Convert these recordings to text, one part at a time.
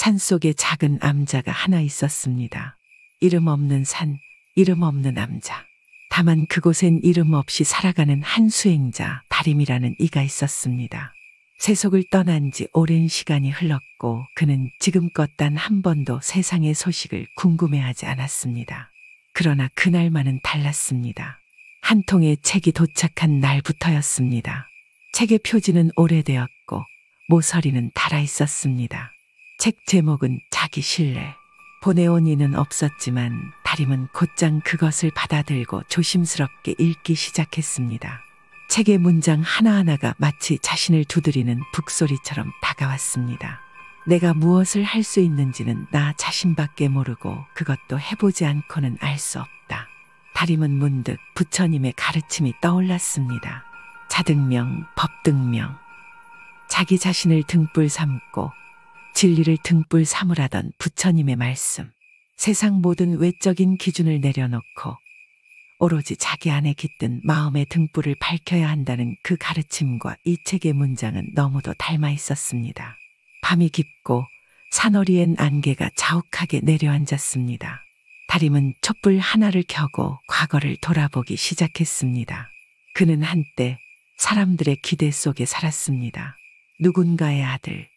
산속에 작은 암자가 하나 있었습니다. 이름 없는 산, 이름 없는 암자. 다만 그곳엔 이름 없이 살아가는 한 수행자, 다림이라는 이가 있었습니다. 세속을 떠난 지 오랜 시간이 흘렀고 그는 지금껏 단 한 번도 세상의 소식을 궁금해하지 않았습니다. 그러나 그날만은 달랐습니다. 한 통의 책이 도착한 날부터였습니다. 책의 표지는 오래되었고 모서리는 닳아 있었습니다. 책 제목은 자기 실례. 보내온 이는 없었지만 다림은 곧장 그것을 받아들고 조심스럽게 읽기 시작했습니다. 책의 문장 하나하나가 마치 자신을 두드리는 북소리처럼 다가왔습니다. 내가 무엇을 할 수 있는지는 나 자신밖에 모르고 그것도 해보지 않고는 알 수 없다. 다림은 문득 부처님의 가르침이 떠올랐습니다. 자등명, 법등명. 자기 자신을 등불 삼고 진리를 등불 삼으라던 부처님의 말씀. 세상 모든 외적인 기준을 내려놓고 오로지 자기 안에 깃든 마음의 등불을 밝혀야 한다는 그 가르침과 이 책의 문장은 너무도 닮아 있었습니다. 밤이 깊고 산허리엔 안개가 자욱하게 내려앉았습니다. 다림은 촛불 하나를 켜고 과거를 돌아보기 시작했습니다. 그는 한때 사람들의 기대 속에 살았습니다. 누군가의 아들,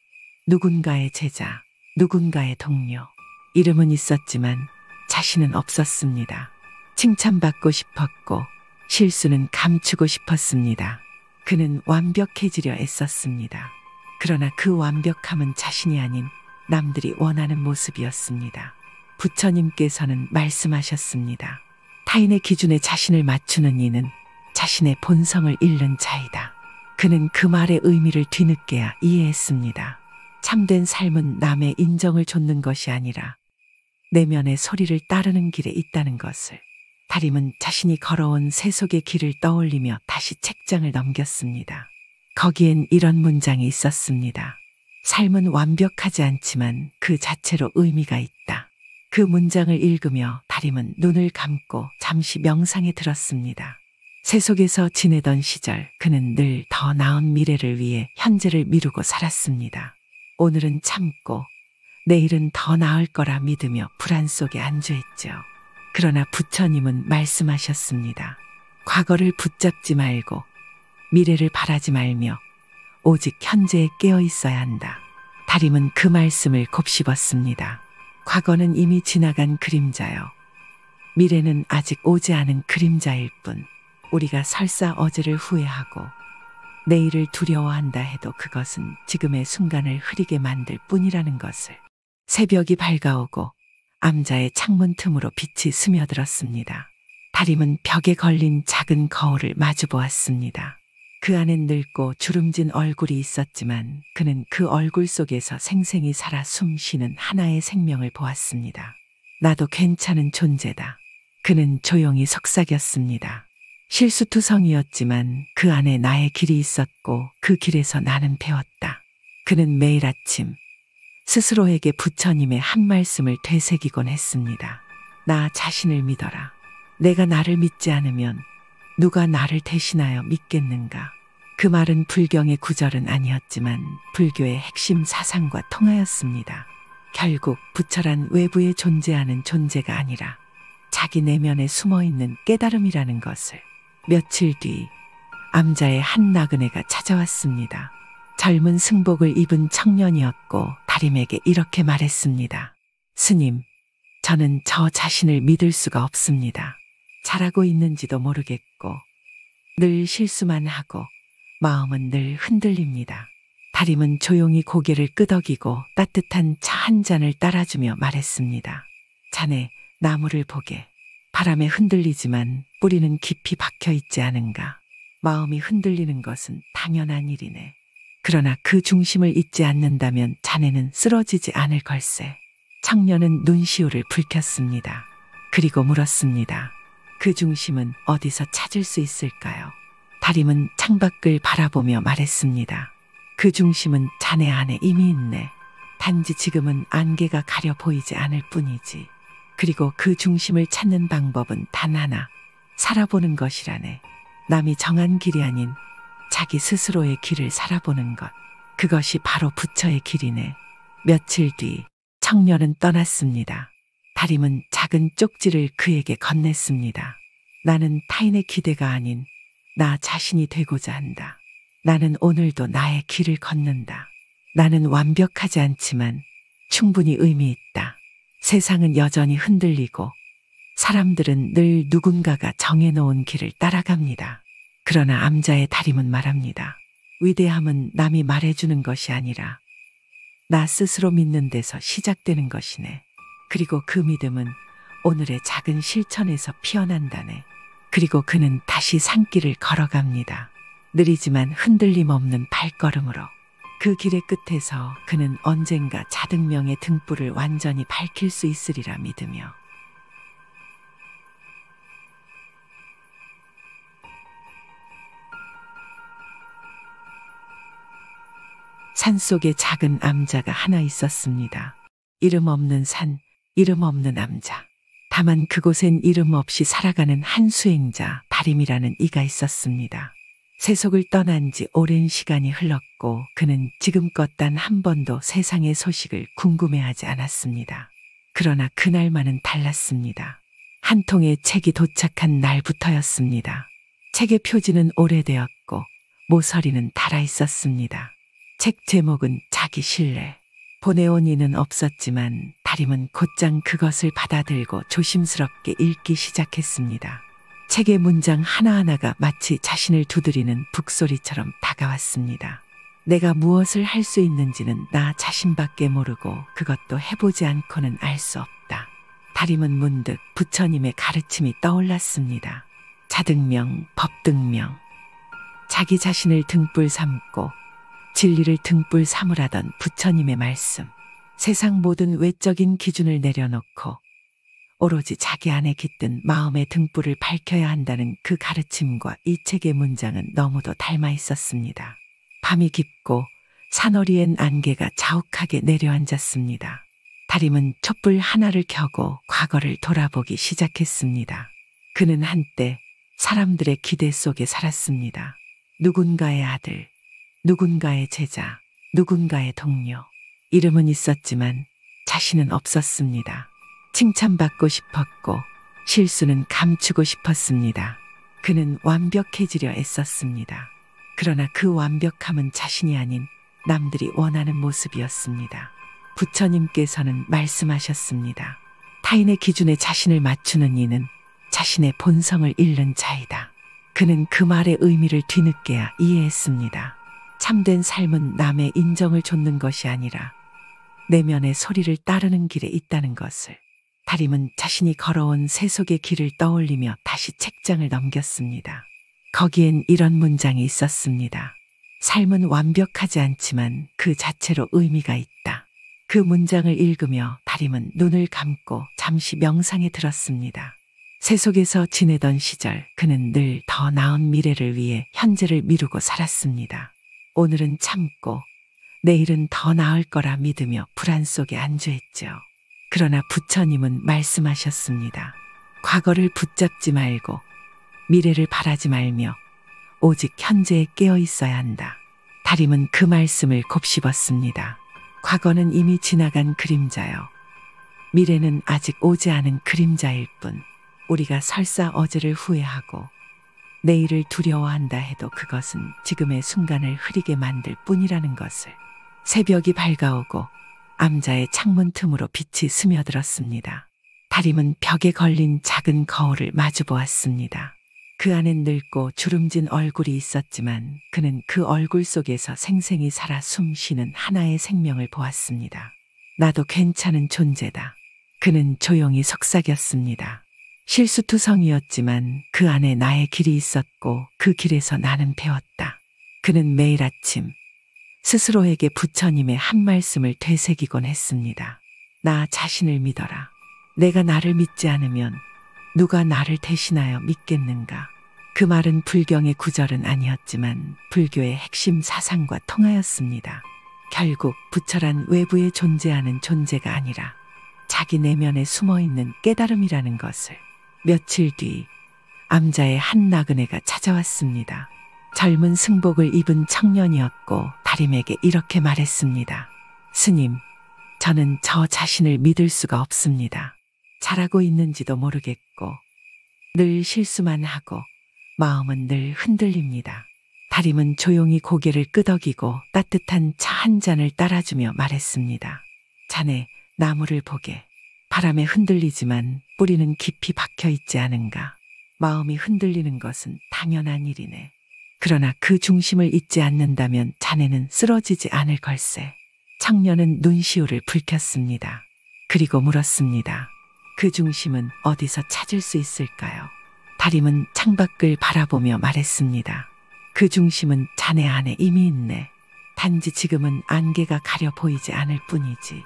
누군가의 제자, 누군가의 동료. 이름은 있었지만 자신은 없었습니다. 칭찬받고 싶었고 실수는 감추고 싶었습니다. 그는 완벽해지려 애썼습니다. 그러나 그 완벽함은 자신이 아닌 남들이 원하는 모습이었습니다. 부처님께서는 말씀하셨습니다. 타인의 기준에 자신을 맞추는 이는 자신의 본성을 잃는 자이다. 그는 그 말의 의미를 뒤늦게야 이해했습니다. 참된 삶은 남의 인정을 좇는 것이 아니라 내면의 소리를 따르는 길에 있다는 것을. 다림은 자신이 걸어온 세속의 길을 떠올리며 다시 책장을 넘겼습니다. 거기엔 이런 문장이 있었습니다. 삶은 완벽하지 않지만 그 자체로 의미가 있다. 그 문장을 읽으며 다림은 눈을 감고 잠시 명상에 들었습니다. 세속에서 지내던 시절 그는 늘 더 나은 미래를 위해 현재를 미루고 살았습니다. 오늘은 참고 내일은 더 나을 거라 믿으며 불안 속에 안주했죠. 그러나 부처님은 말씀하셨습니다. 과거를 붙잡지 말고 미래를 바라지 말며 오직 현재에 깨어 있어야 한다. 다림은 그 말씀을 곱씹었습니다. 과거는 이미 지나간 그림자요. 미래는 아직 오지 않은 그림자일 뿐. 우리가 설사 어제를 후회하고 내일을 두려워한다 해도 그것은 지금의 순간을 흐리게 만들 뿐이라는 것을. 새벽이 밝아오고 암자의 창문 틈으로 빛이 스며들었습니다. 다림은 벽에 걸린 작은 거울을 마주 보았습니다. 그 안엔 늙고 주름진 얼굴이 있었지만 그는 그 얼굴 속에서 생생히 살아 숨쉬는 하나의 생명을 보았습니다. 나도 괜찮은 존재다. 그는 조용히 속삭였습니다. 실수투성이었지만 그 안에 나의 길이 있었고 그 길에서 나는 배웠다. 그는 매일 아침 스스로에게 부처님의 한 말씀을 되새기곤 했습니다. 나 자신을 믿어라. 내가 나를 믿지 않으면 누가 나를 대신하여 믿겠는가. 그 말은 불경의 구절은 아니었지만 불교의 핵심 사상과 통하였습니다. 결국 부처란 외부에 존재하는 존재가 아니라 자기 내면에 숨어있는 깨달음이라는 것을. 며칠 뒤 암자의 한 나그네가 찾아왔습니다. 젊은 승복을 입은 청년이었고 다림에게 이렇게 말했습니다. 스님, 저는 저 자신을 믿을 수가 없습니다. 잘하고 있는지도 모르겠고 늘 실수만 하고 마음은 늘 흔들립니다. 다림은 조용히 고개를 끄덕이고 따뜻한 차 한 잔을 따라주며 말했습니다. 자네, 나무를 보게. 바람에 흔들리지만 뿌리는 깊이 박혀 있지 않은가. 마음이 흔들리는 것은 당연한 일이네. 그러나 그 중심을 잊지 않는다면 자네는 쓰러지지 않을 걸세. 청년은 눈시울을 붉혔습니다. 그리고 물었습니다. 그 중심은 어디서 찾을 수 있을까요? 다림은 창밖을 바라보며 말했습니다. 그 중심은 자네 안에 이미 있네. 단지 지금은 안개가 가려 보이지 않을 뿐이지. 그리고 그 중심을 찾는 방법은 단 하나, 살아보는 것이라네. 남이 정한 길이 아닌 자기 스스로의 길을 살아보는 것. 그것이 바로 부처의 길이네. 며칠 뒤 청년은 떠났습니다. 다림은 작은 쪽지를 그에게 건넸습니다. 나는 타인의 기대가 아닌 나 자신이 되고자 한다. 나는 오늘도 나의 길을 걷는다. 나는 완벽하지 않지만 충분히 의미 있다. 세상은 여전히 흔들리고 사람들은 늘 누군가가 정해놓은 길을 따라갑니다. 그러나 암자의 다림은 말합니다. 위대함은 남이 말해주는 것이 아니라 나 스스로 믿는 데서 시작되는 것이네. 그리고 그 믿음은 오늘의 작은 실천에서 피어난다네. 그리고 그는 다시 산길을 걸어갑니다. 느리지만 흔들림 없는 발걸음으로. 그 길의 끝에서 그는 언젠가 자등명의 등불을 완전히 밝힐 수 있으리라 믿으며 산속에 작은 암자가 하나 있었습니다. 이름 없는 산, 이름 없는 암자. 다만 그곳엔 이름 없이 살아가는 한 수행자, 다림이라는 이가 있었습니다. 세속을 떠난 지 오랜 시간이 흘렀고 그는 지금껏 단 한 번도 세상의 소식을 궁금해하지 않았습니다. 그러나 그날만은 달랐습니다. 한 통의 책이 도착한 날부터였습니다. 책의 표지는 오래되었고 모서리는 닳아 있었습니다. 책 제목은 자기 신뢰. 보내온 이는 없었지만 다림은 곧장 그것을 받아들고 조심스럽게 읽기 시작했습니다. 책의 문장 하나하나가 마치 자신을 두드리는 북소리처럼 다가왔습니다. 내가 무엇을 할 수 있는지는 나 자신밖에 모르고 그것도 해보지 않고는 알 수 없다. 다림은 문득 부처님의 가르침이 떠올랐습니다. 자등명, 법등명. 자기 자신을 등불 삼고 진리를 등불 삼으라던 부처님의 말씀. 세상 모든 외적인 기준을 내려놓고 오로지 자기 안에 깃든 마음의 등불을 밝혀야 한다는 그 가르침과 이 책의 문장은 너무도 닮아 있었습니다. 밤이 깊고 산허리엔 안개가 자욱하게 내려앉았습니다. 다림은 촛불 하나를 켜고 과거를 돌아보기 시작했습니다. 그는 한때 사람들의 기대 속에 살았습니다. 누군가의 아들, 누군가의 제자, 누군가의 동료. 이름은 있었지만 자신은 없었습니다. 칭찬받고 싶었고 실수는 감추고 싶었습니다. 그는 완벽해지려 애썼습니다. 그러나 그 완벽함은 자신이 아닌 남들이 원하는 모습이었습니다. 부처님께서는 말씀하셨습니다. 타인의 기준에 자신을 맞추는 이는 자신의 본성을 잃는 자이다. 그는 그 말의 의미를 뒤늦게야 이해했습니다. 참된 삶은 남의 인정을 좇는 것이 아니라 내면의 소리를 따르는 길에 있다는 것을. 다림은 자신이 걸어온 세속의 길을 떠올리며 다시 책장을 넘겼습니다. 거기엔 이런 문장이 있었습니다. 삶은 완벽하지 않지만 그 자체로 의미가 있다. 그 문장을 읽으며 다림은 눈을 감고 잠시 명상에 들었습니다. 세속에서 지내던 시절 그는 늘 더 나은 미래를 위해 현재를 미루고 살았습니다. 오늘은 참고 내일은 더 나을 거라 믿으며 불안 속에 안주했죠. 그러나 부처님은 말씀하셨습니다. 과거를 붙잡지 말고 미래를 바라지 말며 오직 현재에 깨어 있어야 한다. 다림은 그 말씀을 곱씹었습니다. 과거는 이미 지나간 그림자요. 미래는 아직 오지 않은 그림자일 뿐. 우리가 설사 어제를 후회하고 내일을 두려워한다 해도 그것은 지금의 순간을 흐리게 만들 뿐이라는 것을. 새벽이 밝아오고 암자의 창문 틈으로 빛이 스며들었습니다. 다림은 벽에 걸린 작은 거울을 마주 보았습니다. 그 안엔 늙고 주름진 얼굴이 있었지만 그는 그 얼굴 속에서 생생히 살아 숨쉬는 하나의 생명을 보았습니다. 나도 괜찮은 존재다. 그는 조용히 속삭였습니다. 실수투성이었지만 그 안에 나의 길이 있었고 그 길에서 나는 배웠다. 그는 매일 아침 스스로에게 부처님의 한 말씀을 되새기곤 했습니다. 나 자신을 믿어라. 내가 나를 믿지 않으면 누가 나를 대신하여 믿겠는가. 그 말은 불경의 구절은 아니었지만 불교의 핵심 사상과 통하였습니다. 결국 부처란 외부에 존재하는 존재가 아니라 자기 내면에 숨어있는 깨달음이라는 것을. 며칠 뒤 암자의 한 나그네가 찾아왔습니다. 젊은 승복을 입은 청년이었고 다림에게 이렇게 말했습니다. 스님, 저는 저 자신을 믿을 수가 없습니다. 잘하고 있는지도 모르겠고 늘 실수만 하고 마음은 늘 흔들립니다. 다림은 조용히 고개를 끄덕이고 따뜻한 차 한 잔을 따라주며 말했습니다. 자네, 나무를 보게. 바람에 흔들리지만 뿌리는 깊이 박혀 있지 않은가. 마음이 흔들리는 것은 당연한 일이네. 그러나 그 중심을 잊지 않는다면 자네는 쓰러지지 않을 걸세. 청년은 눈시울을 붉혔습니다. 그리고 물었습니다. 그 중심은 어디서 찾을 수 있을까요? 다림은 창밖을 바라보며 말했습니다. 그 중심은 자네 안에 이미 있네. 단지 지금은 안개가 가려 보이지 않을 뿐이지.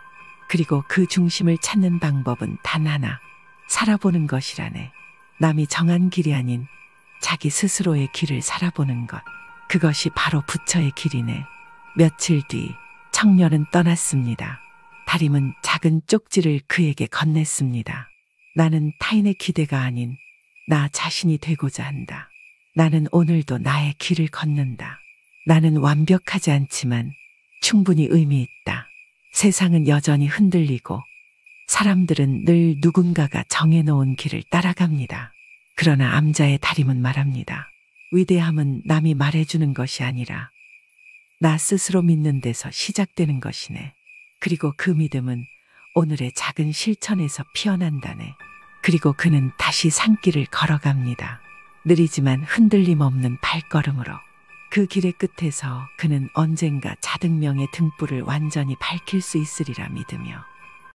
그리고 그 중심을 찾는 방법은 단 하나. 살아보는 것이라네. 남이 정한 길이 아닌 자기 스스로의 길을 살아보는 것. 그것이 바로 부처의 길이네. 며칠 뒤 청년은 떠났습니다. 다림은 작은 쪽지를 그에게 건넸습니다. 나는 타인의 기대가 아닌 나 자신이 되고자 한다. 나는 오늘도 나의 길을 걷는다. 나는 완벽하지 않지만 충분히 의미 있다. 세상은 여전히 흔들리고 사람들은 늘 누군가가 정해놓은 길을 따라갑니다. 그러나 암자의 다림은 말합니다. 위대함은 남이 말해주는 것이 아니라 나 스스로 믿는 데서 시작되는 것이네. 그리고 그 믿음은 오늘의 작은 실천에서 피어난다네. 그리고 그는 다시 산길을 걸어갑니다. 느리지만 흔들림 없는 발걸음으로. 그 길의 끝에서 그는 언젠가 자등명의 등불을 완전히 밝힐 수 있으리라 믿으며